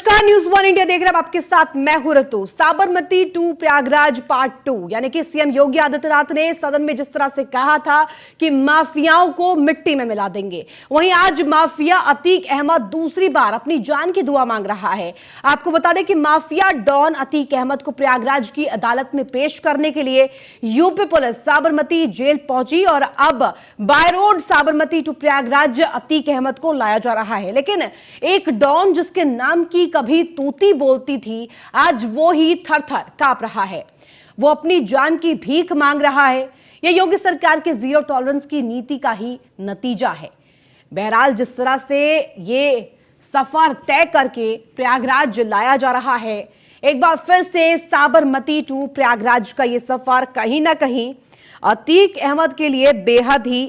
नमस्कार, news one India देख रहे हैं। आपके साथ मैं हूं ऋतु। साबरमती टू प्रयागराज पार्ट 2 यानी कि सीएम योगी आदित्यनाथ ने सदन में जिस तरह से कहा था कि माफियाओं को मिट्टी में मिला देंगे, वहीं आज माफिया अतीक अहमद दूसरी बार अपनी जान की दुआ मांग रहा है। आपको बता दें कि माफिया डॉन अतीक अहमद को प्रयागराज की अदालत में पेश करने के लिए यूपी पुलिस साबरमती जेल पहुंची और अब by road Sabarmati to Prayagraj Atiq Ahmed को लाया जा रहा है। लेकिन एक डॉन जिसके नाम की कभी तूती बोलती थी, आज वो ही थर थर कांप रहा है। वो अपनी जान की भीख मांग रहा है। यह योगी सरकार के जीरो टॉलरेंस की नीति का ही नतीजा है। बहरहाल जिस तरह से ये सफर तय करके प्रयागराज लाया जा रहा है, एक बार फिर से साबरमती टू प्रयागराज का ये सफर कहीं ना कहीं अतीक अहमद के लिए बेहद ही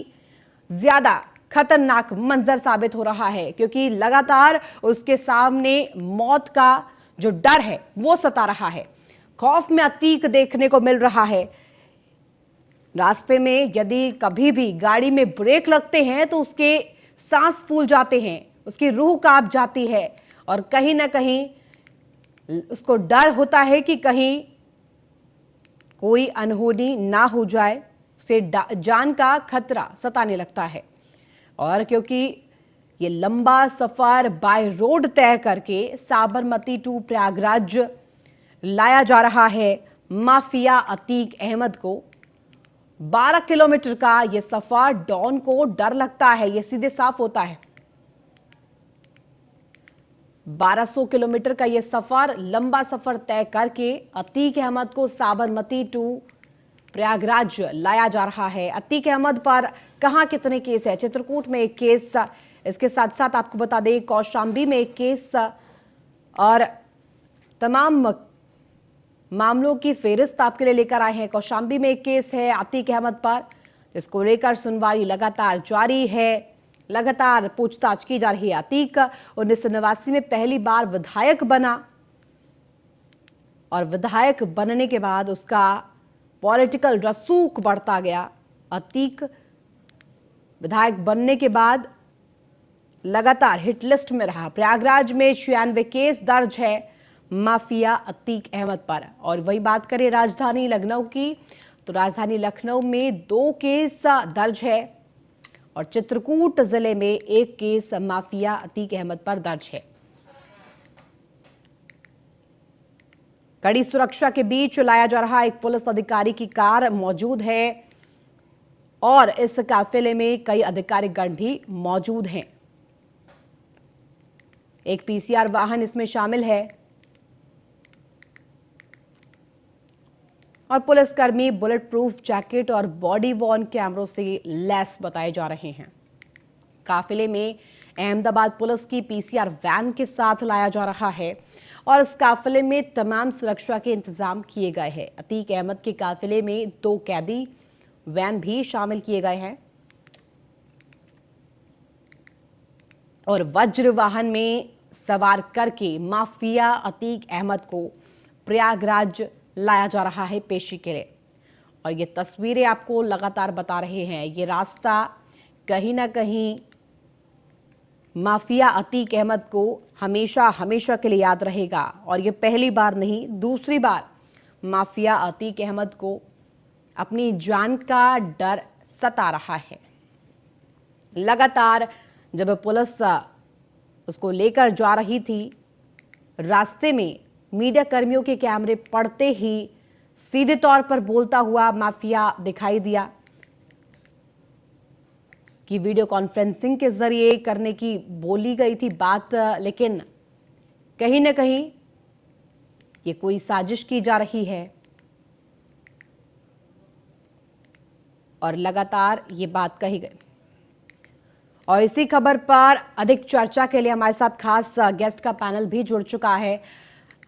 ज्यादा खतरनाक मंजर साबित हो रहा है, क्योंकि लगातार उसके सामने मौत का जो डर है वो सता रहा है। खौफ में अतीक देखने को मिल रहा है। रास्ते में यदि कभी भी गाड़ी में ब्रेक लगते हैं तो उसके सांस फूल जाते हैं, उसकी रूह कांप जाती है और कहीं ना कहीं उसको डर होता है कि कहीं कोई अनहोनी ना हो जाए, उसे जान का खतरा सताने लगता है। और क्योंकि ये लंबा सफर बाय रोड तय करके साबरमती टू प्रयागराज लाया जा रहा है, माफिया अतीक अहमद को 12 किलोमीटर का ये सफर डॉन को डर लगता है। ये सीधे साफ होता है। 1200 किलोमीटर का ये सफर, लंबा सफर तय करके अतीक अहमद को साबरमती टू प्रयागराज लाया जा रहा है। अतीक अहमद पर कहां कितने केस है? चित्रकूट में एक केस, इसके साथ साथ आपको बता दें कौशाम्बी में एक केस और तमाम मामलों की फेरिस्त आपके लिए लेकर आए हैं। कौशाम्बी में एक केस है अतीक अहमद पर, जिसको लेकर सुनवाई लगातार जारी है। लगातार पूछताछ की जा रही है। अतीक 1989 में पहली बार विधायक बना और विधायक बनने के बाद उसका पॉलिटिकल रसूख बढ़ता गया। अतीक विधायक बनने के बाद लगातार हिट लिस्ट में रहा। प्रयागराज में 96 केस दर्ज है माफिया अतीक अहमद पर। और वही बात करें राजधानी लखनऊ की, तो राजधानी लखनऊ में 2 केस दर्ज है और चित्रकूट जिले में 1 केस माफिया अतीक अहमद पर दर्ज है। कड़ी सुरक्षा के बीच लाया जा रहा एक पुलिस अधिकारी की कार मौजूद है और इस काफिले में कई अधिकारीगण भी मौजूद हैं। एक पीसीआर वाहन इसमें शामिल है और पुलिसकर्मी बुलेट प्रूफ जैकेट और बॉडी वॉर्न कैमरों से लैस बताए जा रहे हैं। काफिले में अहमदाबाद पुलिस की पीसीआर वैन के साथ लाया जा रहा है और इस काफिले में तमाम सुरक्षा के इंतजाम किए गए हैं। अतीक अहमद के काफिले में 2 कैदी वैन भी शामिल किए गए हैं और वज्र वाहन में सवार करके माफिया अतीक अहमद को प्रयागराज लाया जा रहा है पेशी के लिए। और ये तस्वीरें आपको लगातार बता रहे हैं, ये रास्ता कहीं ना कहीं माफिया अतीक अहमद को हमेशा हमेशा के लिए याद रहेगा। और ये पहली बार नहीं, दूसरी बार माफिया अतीक अहमद को अपनी जान का डर सता रहा है। लगातार जब पुलिस उसको लेकर जा रही थी, रास्ते में मीडिया कर्मियों के कैमरे पड़ते ही सीधे तौर पर बोलता हुआ माफिया दिखाई दिया कि वीडियो कॉन्फ्रेंसिंग के जरिए करने की बोली गई थी बात, लेकिन कहीं ना कहीं ये कोई साजिश की जा रही है और लगातार ये बात कही गई। और इसी खबर पर अधिक चर्चा के लिए हमारे साथ खास गेस्ट का पैनल भी जुड़ चुका है।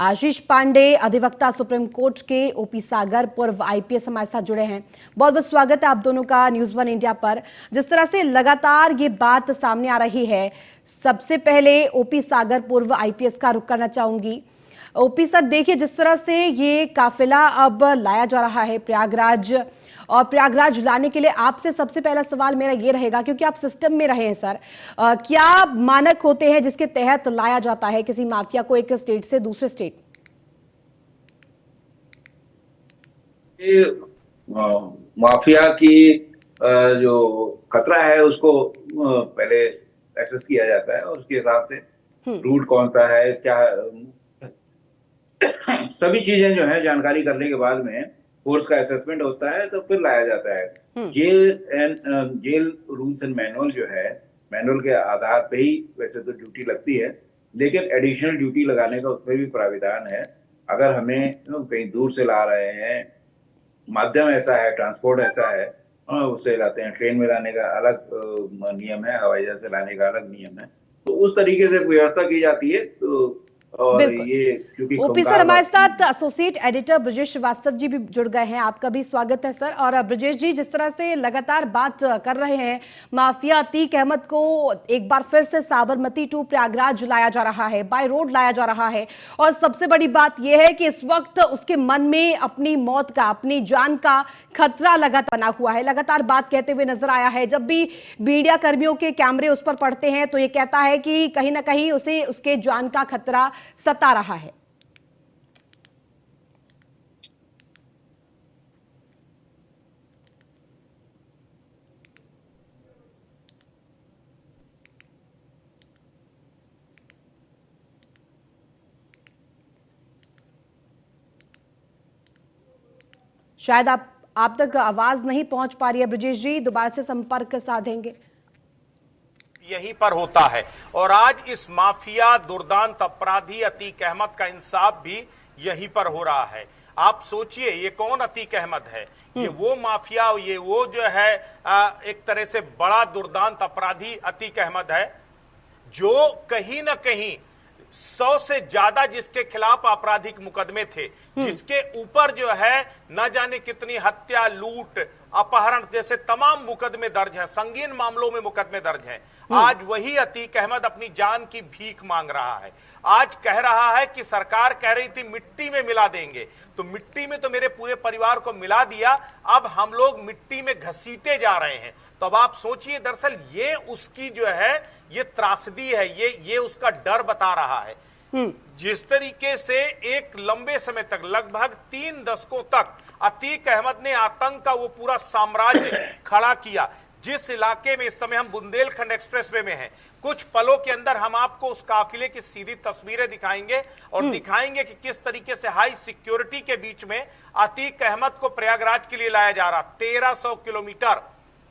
आशीष पांडे, अधिवक्ता सुप्रीम कोर्ट के, ओपी सागर, पूर्व आईपीएस हमारे साथ जुड़े हैं। बहुत बहुत स्वागत है आप दोनों का न्यूज वन इंडिया पर। जिस तरह से लगातार ये बात सामने आ रही है, सबसे पहले ओपी सागर, पूर्व आईपीएस का रुख करना चाहूंगी। ओपी सर, देखिए जिस तरह से ये काफिला अब लाया जा रहा है प्रयागराज और प्रयागराज लाने के लिए आपसे सबसे पहला सवाल मेरा ये रहेगा, क्योंकि आप सिस्टम में रहे हैं सर, क्या मानक होते हैं जिसके तहत लाया जाता है किसी माफिया को एक स्टेट से दूसरे स्टेट? ये माफिया की जो खतरा है उसको पहले एसेस किया जाता है और उसके हिसाब से रूट कौन सा है, क्या सभी चीजें जो है जानकारी करने के बाद में फोर्स का असेसमेंट होता है, तो फिर लाया जाता है। जेल रूल्स एंड मैनुअल जो है, मैनुअल के आधार पे ही वैसे तो ड्यूटी लगती है, लेकिन एडिशनल ड्यूटी लगाने का उसमें भी प्राविधान है। अगर हमें कहीं दूर से ला रहे हैं, माध्यम ऐसा है, ट्रांसपोर्ट ऐसा है, उससे लाते हैं, ट्रेन में लाने का अलग नियम है, हवाई जहाज से लाने का अलग नियम है, तो उस तरीके से व्यवस्था की जाती है। तो और ये क्योंकि ओपी सर हमारे साथ एसोसिएट एडिटर ब्रजेश श्रीवास्तव जी भी जुड़ गए हैं, आपका भी स्वागत है सर। और ब्रजेश जी, जिस तरह से लगातार बात कर रहे हैं, माफिया अतीक अहमद को एक बार फिर से साबरमती टू प्रयागराज लाया जा रहा है, बाय रोड लाया जा रहा है, और सबसे बड़ी बात यह है कि इस वक्त उसके मन में अपनी मौत का, अपनी जान का खतरा लगातार बना हुआ है। लगातार बात कहते हुए नजर आया है, जब भी मीडिया कर्मियों के कैमरे उस पर पड़ते हैं तो ये कहता है कि कहीं ना कहीं उसे उसके जान का खतरा सता रहा है। शायद आप तक आवाज नहीं पहुंच पा रही है ब्रजेश जी, दोबारा से संपर्क साधेंगे। यहीं पर होता है और आज इस माफिया दुर्दांत अपराधी अतीक अहमद का इंसाफ भी यहीं पर हो रहा है। आप सोचिए, ये कौन अतीक अहमद है? ये वो माफिया, ये वो जो है एक तरह से बड़ा दुर्दांत अपराधी अतीक अहमद है, जो कहीं ना कहीं 100 से ज्यादा जिसके खिलाफ आपराधिक मुकदमे थे, जिसके ऊपर जो है न जाने कितनी हत्या, लूट, अपहरण जैसे तमाम मुकदमे दर्ज हैं, संगीन मामलों में मुकदमे दर्ज हैं। आज वही अतीक अहमद अपनी जान की भीख मांग रहा है। आज कह रहा है कि सरकार कह रही थी मिट्टी में मिला देंगे, तो मिट्टी में तो मेरे पूरे परिवार को मिला दिया, अब हम लोग मिट्टी में घसीटे जा रहे हैं। तो अब आप सोचिए, दरअसल ये उसकी जो है ये त्रासदी है, ये उसका डर बता रहा है। जिस तरीके से एक लंबे समय तक, लगभग 3 दशकों तक अतीक अहमद ने आतंक का वो पूरा साम्राज्य खड़ा किया। जिस इलाके में इस समय हम बुंदेलखंड एक्सप्रेसवे में हैं, कुछ पलों के अंदर हम आपको उस काफिले की सीधी तस्वीरें दिखाएंगे और दिखाएंगे कि किस तरीके से हाई सिक्योरिटी के बीच में अतीक अहमद को प्रयागराज के लिए लाया जा रहा। 1300 किलोमीटर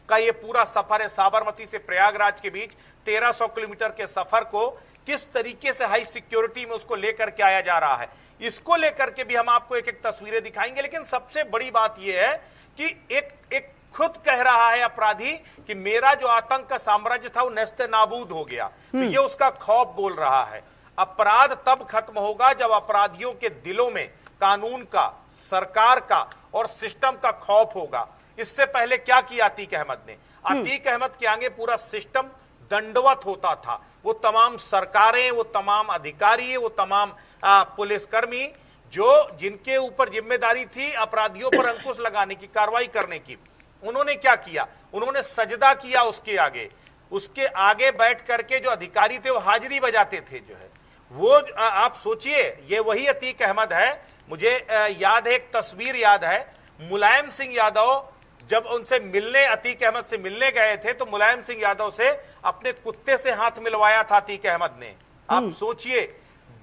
का ये पूरा सफर है, साबरमती से प्रयागराज के बीच 1300 किलोमीटर के सफर को किस तरीके से हाई सिक्योरिटी में उसको लेकर के आया जा रहा है, इसको लेकर के भी हम आपको एक एक तस्वीरें दिखाएंगे। लेकिन सबसे बड़ी बात यह है कि एक खुद कह रहा है अपराधी कि मेरा जो आतंक का साम्राज्य था वो नेस्ते नाबूद हो गया, तो ये उसका खौफ बोल रहा है। अपराध तब खत्म होगा जब अपराधियों के दिलों में कानून का, सरकार का और सिस्टम का खौफ होगा। इससे पहले क्या किया अतीक अहमद ने? अतीक अहमद के आगे पूरा सिस्टम दंडवत होता था। वो तमाम सरकारें, वो तमाम अधिकारी, वो तमाम पुलिसकर्मी जिनके ऊपर जिम्मेदारी थी अपराधियों पर अंकुश लगाने की, कार्रवाई करने की, उन्होंने क्या किया? उन्होंने सजदा किया उसके आगे बैठ करके जो अधिकारी थे वो हाजिरी बजाते थे। जो है वो आप सोचिए, ये वही अतीक अहमद है। मुझे याद है, एक तस्वीर याद है, मुलायम सिंह यादव जब उनसे मिलने, अतीक अहमद से मिलने गए थे, तो मुलायम सिंह यादव से अपने कुत्ते से हाथ मिलवाया था अतीक अहमद ने। आप सोचिए,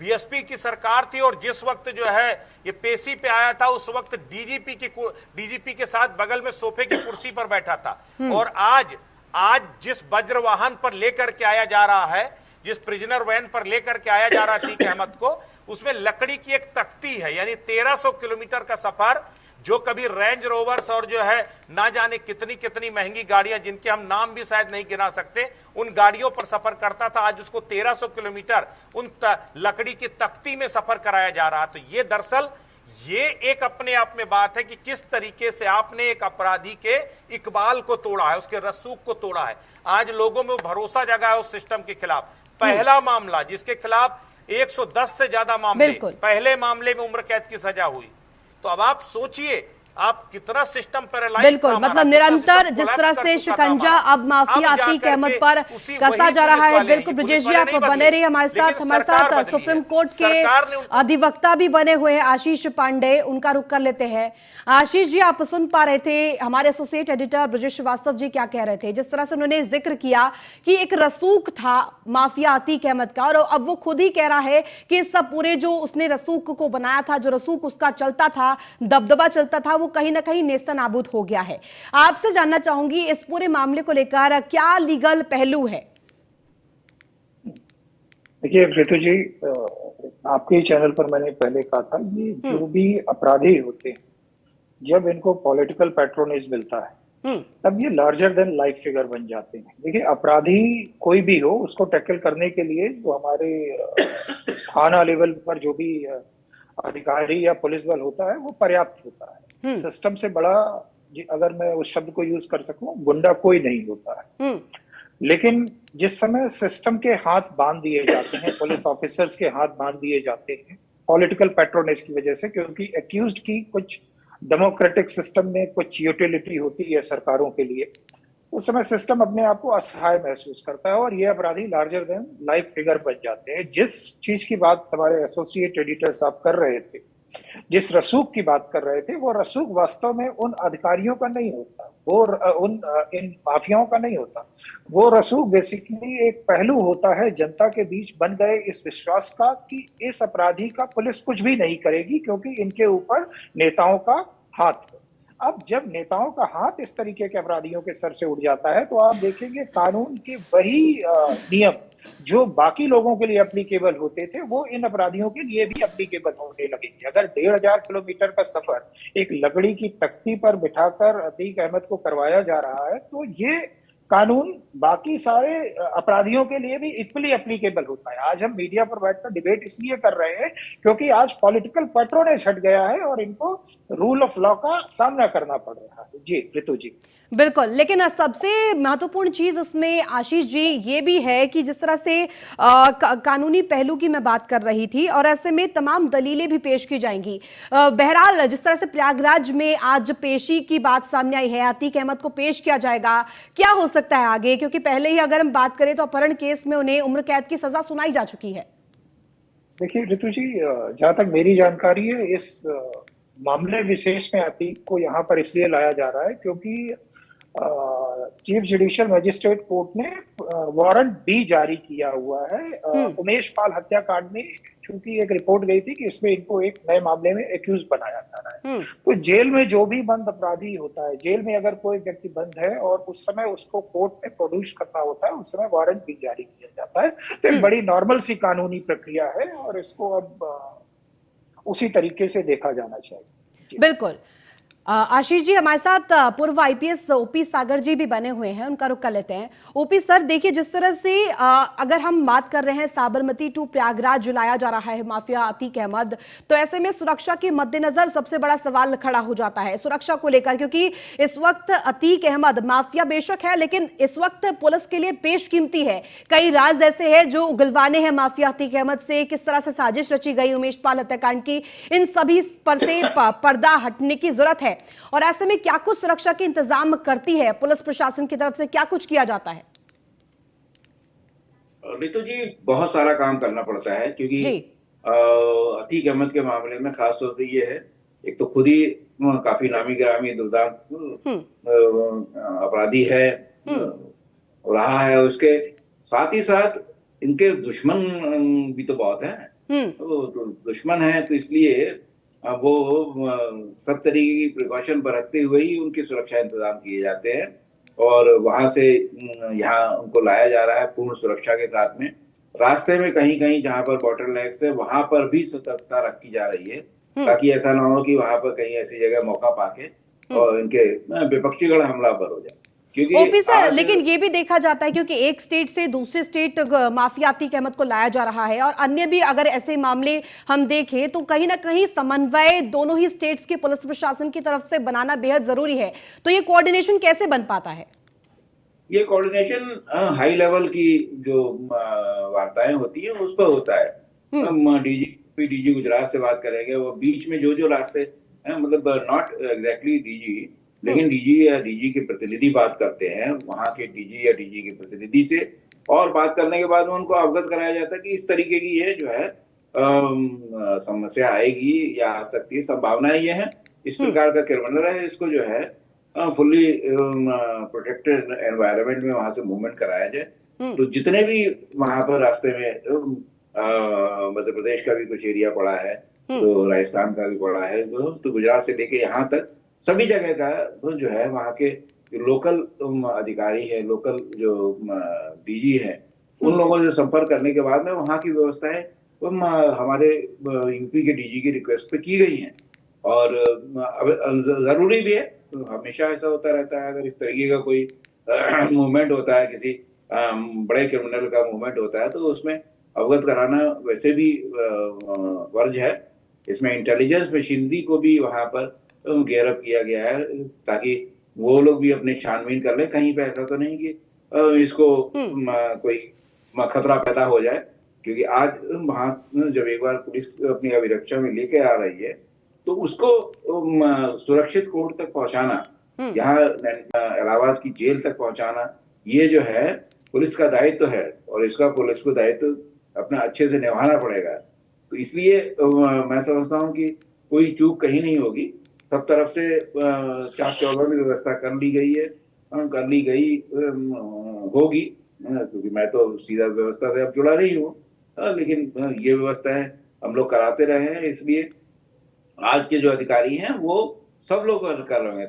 बीएसपी की सरकार थी और जिस वक्त जो है ये पेशी पे आया था, उस वक्त डीजीपी के साथ बगल में सोफे की कुर्सी पर बैठा था। और आज जिस वज्र वाहन पर लेकर के आया जा रहा है, जिस प्रिजनर वैन पर लेकर के आया जा रहा है अतीक अहमद को, उसमें लकड़ी की एक तख्ती है। यानी 1300 किलोमीटर का सफर, जो कभी रेंज रोवर्स और जो है ना जाने कितनी कितनी महंगी गाड़ियां, जिनके हम नाम भी शायद नहीं गिना सकते, उन गाड़ियों पर सफर करता था, आज उसको 1300 किलोमीटर उन लकड़ी की तख्ती में सफर कराया जा रहा। तो ये दरअसल ये एक अपने आप में बात है कि किस तरीके से आपने एक अपराधी के इकबाल को तोड़ा है, उसके रसूख को तोड़ा है। आज लोगों में भरोसा जगा है उस सिस्टम के खिलाफ। पहला मामला जिसके खिलाफ 110 से ज्यादा मामले, पहले मामले में उम्र कैद की सजा हुई। तो अब आप सोचिए आप कितना सिस्टम पैरालाइज बिल्कुल, मतलब निरंतर जिस तरह से शिकंजा अब माफिया अतीक अहमद पर कसा जा रहा है। बिल्कुल ब्रजेश जी, आप बने रहिए हमारे साथ सुप्रीम कोर्ट के अधिवक्ता भी बने हुए हैं आशीष पांडे, उनका रुख कर लेते हैं। आशीष जी, आप सुन पा रहे थे हमारे एसोसिएट एडिटर ब्रजेश श्रीवास्तव जी क्या कह रहे थे, जिस तरह से उन्होंने जिक्र किया कि एक रसूख था माफिया अतीक अहमद का, और अब वो खुद ही कह रहा है कि इस सब पूरे जो उसने रसूख को बनाया था, जो रसूख उसका चलता था, दबदबा चलता था, वो कहीं ना कहीं नेस्तनाबूद हो गया है। आपसे जानना चाहूंगी इस पूरे मामले को लेकर क्या लीगल पहलू है? देखिए ऋतु जी, आपके ही चैनल पर मैंने पहले कहा था, ये जो भी अपराधी होते हैं, जब इनको पॉलिटिकल पैट्रोनेज मिलता है तब ये लार्जर देन लाइफ फिगर बन जाते हैं। देखिए, अपराधी कोई भी हो, उसको टैकल करने के लिए जो हमारे थाना लेवल पर जो भी अधिकारी या पुलिस बल होता है वो पर्याप्त होता है। सिस्टम से बड़ा, अगर मैं उस शब्द को यूज कर सकूं, गुंडा कोई नहीं होता है। लेकिन जिस समय सिस्टम के हाथ बांध दिए जाते हैं, पुलिस ऑफिसर्स के हाथ बांध दिए जाते हैं पॉलिटिकल पैट्रोनेज की वजह से, क्योंकि एक्यूज्ड की कुछ डेमोक्रेटिक सिस्टम में कुछ यूटिलिटी होती है सरकारों के लिए, उस समय सिस्टम अपने आप को असहाय महसूस करता है और ये अपराधी लार्जर देन लाइफ फिगर बन जाते हैं। जिस चीज की बात हमारे एसोसिएट एडिटर साहब कर रहे थे, जिस रसूख की बात कर रहे थे, वो रसूख वास्तव में उन अधिकारियों का नहीं होता, वो इन माफियाओं का नहीं होता। वो रसूख बेसिकली एक पहलू होता है जनता के बीच बन गए इस विश्वास का कि इस अपराधी का पुलिस कुछ भी नहीं करेगी क्योंकि इनके ऊपर नेताओं का हाथ है। अब जब नेताओं का हाथ इस तरीके के अपराधियों के सर से उड़ जाता है तो आप देखेंगे कानून के वही नियम जो बाकी लोगों के लिए एप्लीकेबल होते थे वो इन अपराधियों के लिए भी एप्लीकेबल होने लगेंगे। अगर 1500 किलोमीटर का सफर एक लकड़ी की तख्ती पर बिठाकर अतीक अहमद को करवाया जा रहा है तो ये कानून बाकी सारे अपराधियों के लिए भी इक्वली एप्लीकेबल होता है। आज हम मीडिया पर बैठकर डिबेट इसलिए कर रहे हैं क्योंकि आज पॉलिटिकल पैट्रोनेज हट गया है और इनको रूल ऑफ लॉ का सामना करना पड़ रहा है। जी ऋतु जी, बिल्कुल, लेकिन सबसे महत्वपूर्ण चीज इसमें आशीष जी ये भी है कि जिस तरह से कानूनी पहलू की मैं बात कर रही थी और ऐसे में तमाम दलीलें भी पेश की जाएंगी। बहरहाल जिस तरह से प्रयागराज में आज पेशी की बात सामने आई है, अतीक अहमद को पेश किया जाएगा, क्या हो सकता है आगे? क्योंकि पहले ही अगर हम बात करें तो अपहरण केस में उन्हें उम्र कैद की सजा सुनाई जा चुकी है। देखिए ऋतु जी, जहां तक मेरी जानकारी है, इस मामले विशेष में अतीक को यहाँ पर इसलिए लाया जा रहा है क्योंकि चीफ जुडिशियल मजिस्ट्रेट कोर्ट ने वारंट भी जारी किया हुआ है उमेश पाल हत्याकांड में, चूंकि एक रिपोर्ट गई थी कि इसमें इनको एक नए मामले में एक्यूज बनाया जा रहा है। तो जेल में जो भी बंद अपराधी होता है, जेल में अगर कोई व्यक्ति बंद है और उस समय उसको कोर्ट में प्रोड्यूस करना होता है, उस समय वारंट भी जारी किया जाता है। तो एक बड़ी नॉर्मल सी कानूनी प्रक्रिया है और इसको अब उसी तरीके से देखा जाना चाहिए। बिल्कुल। आशीष जी, हमारे साथ पूर्व आईपीएस ओपी सागर जी भी बने हुए हैं, उनका रुख कर लेते हैं। ओपी सर, देखिए जिस तरह से अगर हम बात कर रहे हैं साबरमती टू प्रयागराज जो लाया जा रहा है माफिया अतीक अहमद, तो ऐसे में सुरक्षा के मद्देनजर सबसे बड़ा सवाल खड़ा हो जाता है सुरक्षा को लेकर, क्योंकि इस वक्त अतीक अहमद माफिया बेशक है लेकिन इस वक्त पुलिस के लिए बेशकीमती है। कई राज ऐसे हैं जो उगलवाने हैं माफिया अतीक अहमद से, किस तरह से साजिश रची गई उमेश पाल हत्याकांड की, इन सभी पर से पर्दा हटने की जरूरत है। और ऐसे में क्या कुछ सुरक्षा के इंतजाम करती है पुलिस प्रशासन की तरफ से, क्या कुछ किया जाता है? ऋतु जी, बहुत सारा काम करना पड़ता है क्योंकि अतीक अहमद के मामले में खास तौर से ये है, एक तो खुद ही काफी नामी गिरामी दुर्दांत अपराधी है रहा है, उसके साथ ही साथ इनके दुश्मन भी तो बहुत हैं। तो दुश्मन है तो इसलिए वो सब तरीके की प्रिकॉशन बरतते हुए ही उनकी सुरक्षा इंतजाम किए जाते हैं और वहां से यहाँ उनको लाया जा रहा है पूर्ण सुरक्षा के साथ में। रास्ते में कहीं कहीं जहां पर बॉटलनेक्स है वहां पर भी सतर्कता रखी जा रही है ताकि ऐसा ना हो कि वहां पर कहीं ऐसी जगह मौका पाके और इनके विपक्षीगण हमलावर हो जाए। ओपी सर, लेकिन ये भी देखा जाता है क्योंकि एक स्टेट से दूसरे स्टेट माफिया अतीक अहमद को लाया जा रहा है और अन्य भी अगर ऐसे मामले हम देखें तो कहीं ना कहीं समन्वय दोनों ही स्टेट्स के पुलिस प्रशासन की तरफ से बनाना बेहद जरूरी है। तो ये कोऑर्डिनेशन कैसे बन पाता है? ये कोऑर्डिनेशन हाई लेवल की जो वार्ताएं होती है उस पर होता है। हम डीजी गुजरात से बात करेंगे, वो बीच में जो रास्ते मतलब नॉट एग्जैक्टली डीजी, लेकिन डीजी या डीजी के प्रतिनिधि बात करते हैं, वहाँ के डीजी या डीजी के प्रतिनिधि से, और बात करने के बाद में उनको अवगत कराया जाता है कि इस तरीके की ये जो है समस्या आएगी या आ सकती है, संभावनाएं ये हैं, इस प्रकार का क्रिमिनल है, इसको जो है फुल्ली प्रोटेक्टेड एनवायरनमेंट में वहां से मूवमेंट कराया जाए। तो जितने भी वहां पर रास्ते में मध्य प्रदेश का भी कुछ एरिया पड़ा है, तो राजस्थान का भी पड़ा है, तो गुजरात से लेके यहाँ तक सभी जगह का जो है वहाँ के जो लोकल अधिकारी है, लोकल जो डीजी है, उन लोगों से संपर्क करने के बाद में वहाँ की व्यवस्थाएं हमारे यूपी के डीजी की रिक्वेस्ट पे की गई हैं। और अब जरूरी भी है, तो हमेशा ऐसा होता रहता है, अगर इस तरीके का कोई मूवमेंट होता है, किसी बड़े क्रिमिनल का मूवमेंट होता है, तो उसमें अवगत कराना वैसे भी वर्ज है। इसमें इंटेलिजेंस मशीनरी को भी वहां पर गेयर अप किया गया है, ताकि वो लोग भी अपनी छानबीन कर ले, कहीं पे ऐसा तो नहीं कि इसको कोई खतरा पैदा हो जाए। क्योंकि आज वहां जब एक बार पुलिस अपनी अभिरक्षा में लेके आ रही है, तो उसको सुरक्षित कोर्ट तक पहुंचाना, यहाँ इलाहाबाद की जेल तक पहुंचाना, ये जो है पुलिस का दायित्व है, और इसका पुलिस को दायित्व अपना अच्छे से निभाना पड़ेगा। तो इसलिए मैं समझता हूँ कि कोई चूक कहीं नहीं होगी, सब तरफ से चाक चौबंद व्यवस्था कर ली गई है, कर ली गई होगी, क्योंकि मैं तो सीधा व्यवस्था से अब जुड़ा नहीं हूँ, लेकिन ये व्यवस्थाएं हम लोग कराते रहे हैं। इसलिए आज के जो अधिकारी हैं वो सब लोग कर रहे हैं,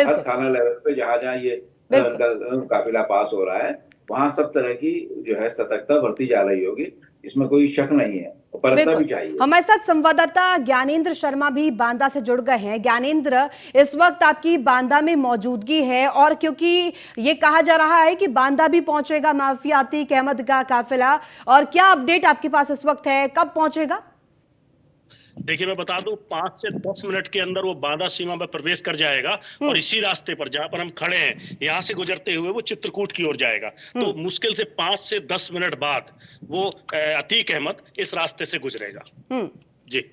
हर थाना लेवल पे जहाँ ये काफिला पास हो रहा है, वहाँ सब तरह की जो है सतर्कता बरती जा रही होगी, इसमें कोई शक नहीं है, परखना भी चाहिए। हमारे साथ संवाददाता ज्ञानेंद्र शर्मा भी बांदा से जुड़ गए हैं। ज्ञानेंद्र, इस वक्त आपकी बांदा में मौजूदगी है, और क्योंकि ये कहा जा रहा है कि बांदा भी पहुंचेगा माफिया अतीक अहमद का काफिला, और क्या अपडेट आपके पास इस वक्त है, कब पहुंचेगा? देखिए, मैं बता दूं 5 से 10 मिनट के अंदर वो बांदा सीमा में प्रवेश कर जाएगा, और इसी रास्ते पर जहां पर हम खड़े हैं, यहां से गुजरते हुए वो चित्रकूट की ओर जाएगा। तो मुश्किल से 5 से 10 मिनट बाद वो अतीक अहमद इस रास्ते से गुजरेगा। जी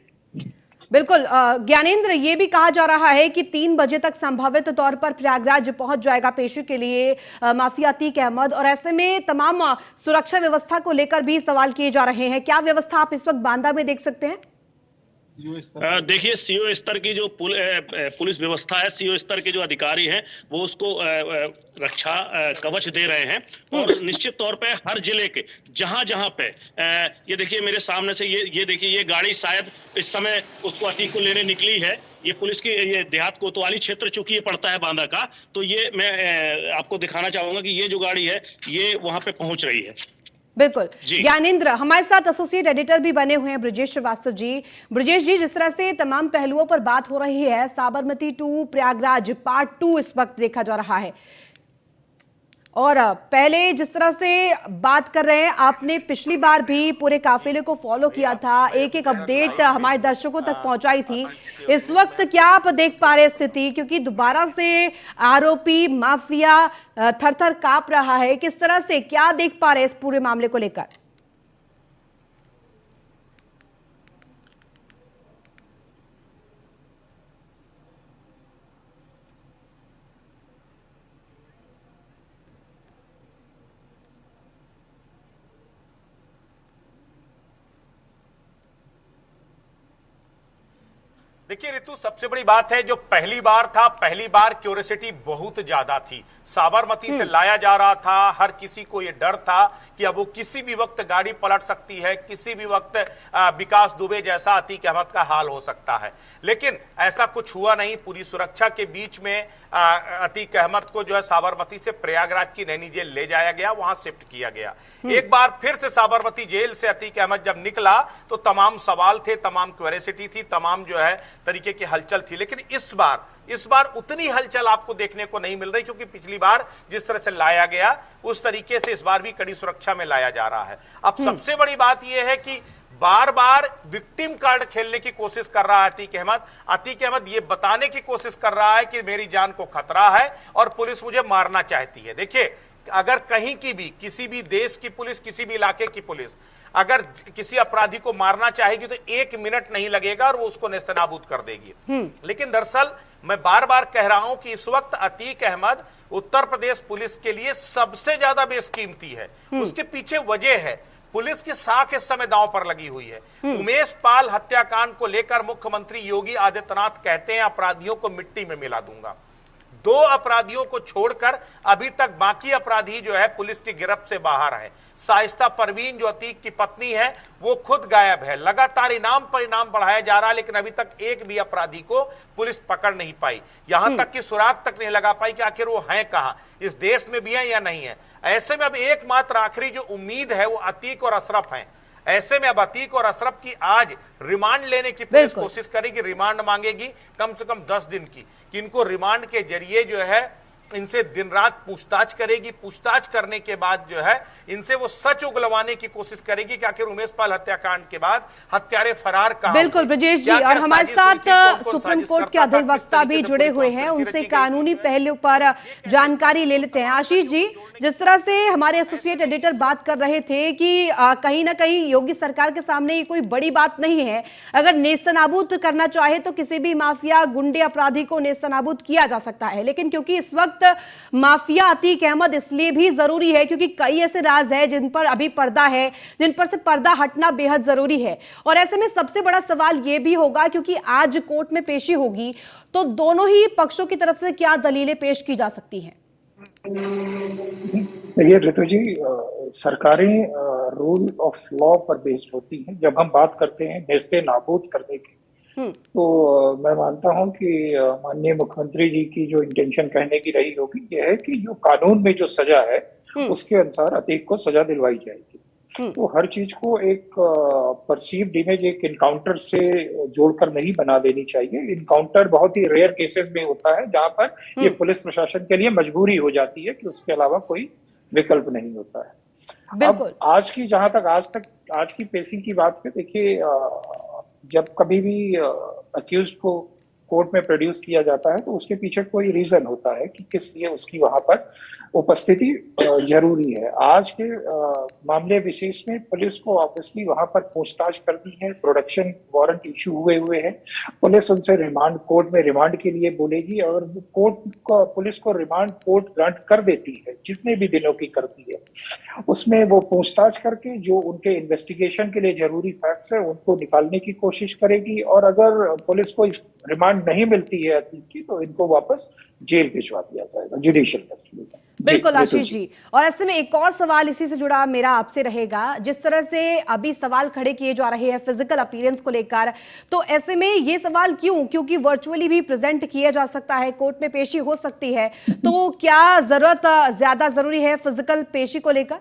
बिल्कुल। ज्ञानेंद्र, ये भी कहा जा रहा है कि 3 बजे तक संभावित तौर पर प्रयागराज पहुंच जाएगा पेशी के लिए माफिया अतीक अहमद, और ऐसे में तमाम सुरक्षा व्यवस्था को लेकर भी सवाल किए जा रहे हैं। क्या व्यवस्था आप इस वक्त बांदा में देख सकते हैं? देखिए, सीओ स्तर की जो पुलिस व्यवस्था है, सीओ स्तर के जो अधिकारी हैं वो उसको रक्षा कवच दे रहे हैं, और निश्चित तौर पे हर जिले के जहां जहां पे ये देखिए मेरे सामने से ये देखिए, ये गाड़ी शायद इस समय उसको अतीक को लेने निकली है। ये पुलिस की ये देहात कोतवाली क्षेत्र चूंकि ये पड़ता है बांदा का, तो ये मैं आपको दिखाना चाहूंगा कि ये जो गाड़ी है ये वहां पे पहुंच रही है। बिल्कुल। ज्ञानेंद्र, हमारे साथ एसोसिएट एडिटर भी बने हुए हैं ब्रजेश श्रीवास्तव जी। ब्रजेश जी, जिस तरह से तमाम पहलुओं पर बात हो रही है, साबरमती टू प्रयागराज पार्ट 2 इस वक्त देखा जा रहा है, और पहले जिस तरह से बात कर रहे हैं, आपने पिछली बार भी पूरे काफिले को फॉलो किया था, एक एक अपडेट हमारे दर्शकों तक पहुंचाई थी। इस वक्त क्या आप देख पा रहे स्थिति, क्योंकि दोबारा से आरोपी माफिया थर थर कांप रहा है, किस तरह से क्या देख पा रहे इस पूरे मामले को लेकर? देखिए ऋतु, सबसे बड़ी बात है, जो पहली बार था, पहली बार क्यूरियोसिटी बहुत ज्यादा थी। साबरमती से लाया जा रहा था, हर किसी को यह डर था कि अब वो किसी भी वक्त गाड़ी पलट सकती है, किसी भी वक्त विकास दुबे जैसा अतीक अहमद का हाल हो सकता है। लेकिन ऐसा कुछ हुआ नहीं। पूरी सुरक्षा के बीच में अतीक अहमद को जो है साबरमती से प्रयागराज की नैनी जेल ले जाया गया, वहां शिफ्ट किया गया। एक बार फिर से साबरमती जेल से अतीक अहमद जब निकला तो तमाम सवाल थे, तमाम क्यूरियोसिटी थी, तमाम जो है तरीके की हलचल थी। लेकिन इस बार उतनी हलचल आपको देखने को नहीं मिल रही, क्योंकि पिछली बार जिस तरह से लाया गया उस तरीके से इस बार भी कड़ी सुरक्षा में लाया जा रहा है। अब सबसे बड़ी बात यह है कि बार बार विक्टिम कार्ड खेलने की कोशिश कर रहा है अतीक अहमद। अतीक अहमद ये बताने की कोशिश कर रहा है कि मेरी जान को खतरा है और पुलिस मुझे मारना चाहती है। देखिए, अगर कहीं की भी, किसी भी देश की पुलिस, किसी भी इलाके की पुलिस अगर किसी अपराधी को मारना चाहेगी तो 1 मिनट नहीं लगेगा और वो उसको नेस्तनाबूद कर देगी। लेकिन दरअसल मैं बार बार कह रहा हूं कि इस वक्त अतीक अहमद उत्तर प्रदेश पुलिस के लिए सबसे ज्यादा बेशकीमती है। उसके पीछे वजह है, पुलिस की साख इस समय दांव पर लगी हुई है। उमेश पाल हत्याकांड को लेकर मुख्यमंत्री योगी आदित्यनाथ कहते हैं अपराधियों को मिट्टी में मिला दूंगा। 2 अपराधियों को छोड़कर अभी तक बाकी अपराधी जो है पुलिस की गिरफ्त से बाहर है। शाइस्ता परवीन जो अतीक की पत्नी है वो खुद गायब है। लगातार इनाम पर इनाम बढ़ाया जा रहा है, लेकिन अभी तक एक भी अपराधी को पुलिस पकड़ नहीं पाई। यहां तक कि सुराग तक नहीं लगा पाई कि आखिर वो हैं कहां, इस देश में भी हैं या नहीं है। ऐसे में अब एकमात्र आखिरी जो उम्मीद है वो अतीक और अशरफ है। ऐसे में अब अतीक और अशरफ की आज रिमांड लेने की पुलिस कोशिश करेगी, रिमांड मांगेगी कम से कम 10 दिन की, कि इनको रिमांड के जरिए जो है इनसे दिन रात पूछताछ करेगी। पूछताछ करने के बाद जो है इनसे वो सच उगलवाने की कोशिश करेगी कि आखिर उमेश पाल हत्याकांड के बाद हत्यारे फरार कहां। बिल्कुल ब्रजेश जी, और हमारे साथ सुप्रीम कोर्ट के अधिवक्ता भी जुड़े हुए हैं, उनसे कानूनी पहलू पर जानकारी ले लेते हैं। आशीष जी, जिस तरह से हमारे एसोसिएट एडिटर बात कर रहे थे कि कहीं ना कहीं योगी सरकार के सामने ये कोई बड़ी बात नहीं है, अगर नेस्तनाबूद करना चाहे तो किसी भी माफिया गुंडे अपराधी को नेस्तनाबूद किया जा सकता है। लेकिन क्योंकि इस वक्त माफिया अतीक अहमद इसलिए भी जरूरी है क्योंकि कई ऐसे राज है जिन पर अभी पर्दा है, जिन पर से पर्दा हटना बेहद जरूरी है। और ऐसे में सबसे बड़ा सवाल यह भी होगा क्योंकि आज कोर्ट में पेशी होगी तो दोनों ही पक्षों की तरफ से क्या दलीलें पेश की जा सकती हैं? ये ऋतु जी, सरकारें रूल ऑफ लॉ पर बेस्ड होती हैं। जब हम बात करते हैं नेस्ते नाबूद करने की, तो मैं मानता हूं कि माननीय मुख्यमंत्री जी की जो इंटेंशन कहने की रही होगी यह है कि जो कानून में जो सजा है उसके अनुसार अतीक को सजा दिलवाई जाएगी। तो हर चीज को एक परसीव्ड इमेज एक इनकाउंटर से जोड़कर नहीं बना देनी चाहिए। इनकाउंटर बहुत ही रेयर केसेस में होता है जहां पर ये पुलिस प्रशासन के लिए मजबूरी हो जाती है कि उसके अलावा कोई विकल्प नहीं होता है। अब आज की पेशी की बात पे देखिए, जब कभी भी अक्यूज्ड को कोर्ट में प्रोड्यूस किया जाता है तो उसके पीछे कोई रीजन होता है कि किस लिए उसकी वहां पर उपस्थिति जरूरी है। आज के मामले विशेष में पुलिस को ऑब्वियसली वहां पर पूछताछ करनी है, प्रोडक्शन वारंट इशू हुए हैं, पुलिस उनसे कोर्ट में रिमांड के लिए बोलेगी और पुलिस को रिमांड कोर्ट ग्रांट कर देती है जितने भी दिनों की करती है। उसमें वो पूछताछ करके जो उनके इन्वेस्टिगेशन के लिए जरूरी फैक्ट्स है उनको निकालने की कोशिश करेगी, और अगर पुलिस को रिमांड नहीं मिलती है अतीक की तो इनको वापस जेल भिजवा दिया जाएगा, जुडिशियल कस्टडी में। बिल्कुल आशीष जी, और ऐसे में एक और सवाल इसी से जुड़ा मेरा आपसे रहेगा। जिस तरह से अभी सवाल खड़े किए जा रहे हैं फिजिकल अपीयरेंस को लेकर, तो ऐसे में ये सवाल क्यों? क्योंकि वर्चुअली भी प्रेजेंट किया जा सकता है, कोर्ट में पेशी हो सकती है, तो क्या जरूरत ज्यादा जरूरी है फिजिकल पेशी को लेकर?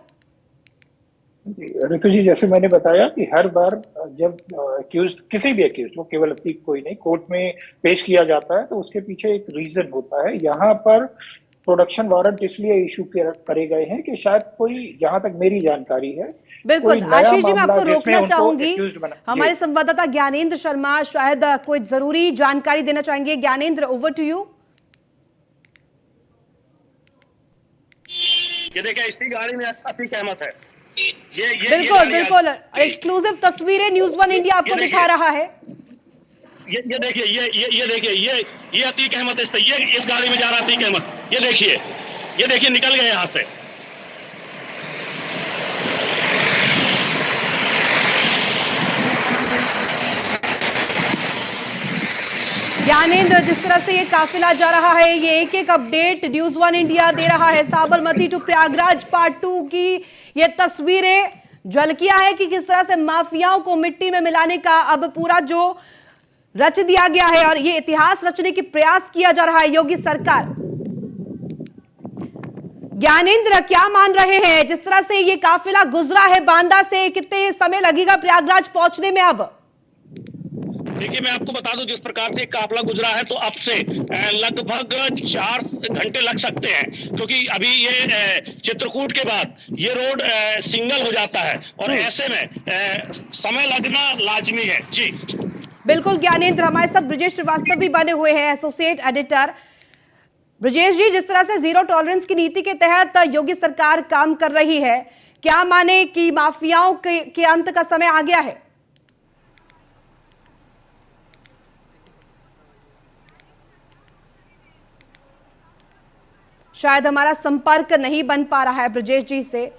ऋतु जी, जैसे मैंने बताया कि हर बार जब अक्यूज्ड, किसी भी अक्यूज्ड, वो केवल अतीक कोई नहीं, कोर्ट में पेश किया जाता है तो उसके पीछे एक रीजन होता है। यहाँ पर प्रोडक्शन वारंट इसलिए इशू करे गए हैं कि शायद कोई, जहां तक मेरी जानकारी है, बिल्कुल आशीष जी, मैं आपको रोकना चाहूंगी। हमारे संवाददाता ज्ञानेंद्र शर्मा शायद कोई जरूरी जानकारी देना चाहेंगे। Gyanendra, over to you. ये देखिए, इसी गाड़ी में अतीक अहमद है। बिल्कुल एक्सक्लूसिव तस्वीरें न्यूज़ 1 इंडिया आपको दिखा रहा है। ये देखिए, ये अतीक अहमद इस गाड़ी में जा रहा अतीक अहमद। ये देखिए निकल गए यहां से। ज्ञानेंद्र, जिस तरह से ये काफिला जा रहा है, ये एक एक अपडेट न्यूज़ 1 इंडिया दे रहा है। साबरमती टू प्रयागराज पार्ट 2 की ये तस्वीरें झलकियां है कि किस तरह से माफियाओं को मिट्टी में मिलाने का अब पूरा जो रच दिया गया है और ये इतिहास रचने की प्रयास किया जा रहा है योगी सरकार। ज्ञानेंद्र, क्या मान रहे हैं? जिस तरह से ये काफिला गुजरा है बांदा से, कितने समय लगेगा प्रयागराज पहुंचने में? अब देखिए, मैं आपको बता दूं, जिस प्रकार से काफिला गुजरा है तो अब से लगभग 4 घंटे लग सकते हैं, क्योंकि अभी ये चित्रकूट के बाद ये रोड सिंगल हो जाता है और ऐसे में समय लगना लाजमी है। जी बिल्कुल ज्ञानेंद्र, हमारे साथ ब्रजेश श्रीवास्तव भी बने हुए हैं, एसोसिएट एडिटर। ब्रजेश जी, जिस तरह से जीरो टॉलरेंस की नीति के तहत योगी सरकार काम कर रही है, क्या माने कि माफियाओं के अंत का समय आ गया है? शायद हमारा संपर्क नहीं बन पा रहा है ब्रजेश जी से।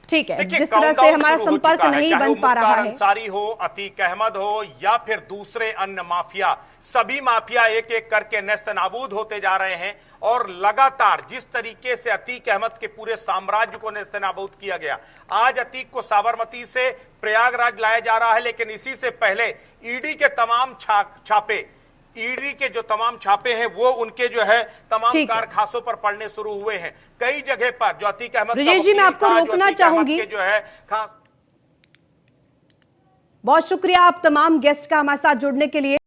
ठीक है, देखिए, जिस तरह से हमारा संपर्क नहीं बन पा रहा है। अंसारी हो, अतीक अहमद हो या फिर दूसरे अन्य माफिया, सभी माफिया एक एक करके नेस्त नाबूद होते जा रहे हैं। और लगातार जिस तरीके से अतीक अहमद के पूरे साम्राज्य को नेस्त नाबूद किया गया, आज अतीक को साबरमती से प्रयागराज लाया जा रहा है, लेकिन इसी से पहले ईडी के तमाम छापे, ईडी के जो तमाम छापे हैं वो उनके जो है तमाम कारखासों पर पड़ने शुरू हुए हैं। कई जगह पर जो अतीक अहमद, ब्रजेश जी मैं आपको रोकना चाहूंगी, जो है खास। बहुत शुक्रिया आप तमाम गेस्ट का हमारे साथ जुड़ने के लिए।